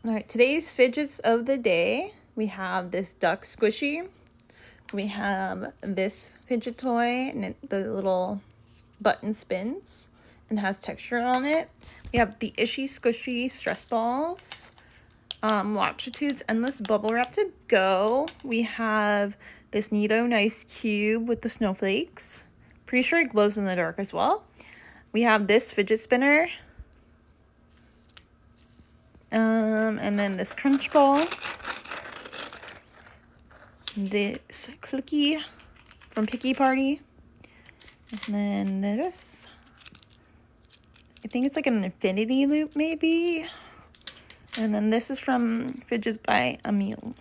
All right, today's fidgets of the day. We have this duck squishy. We have this fidget toy, and the little button spins and has texture on it. We have the Ishy Squishy Stress Balls. Watchitude's Endless Bubble Wrap to go. We have this Neato Nice Cube with the snowflakes. Pretty sure it glows in the dark as well. We have this fidget spinner. And then this crunch ball. This cookie from Picky Party. And then this. I think it's like an infinity loop maybe. And then this is from Fidgets by Emil.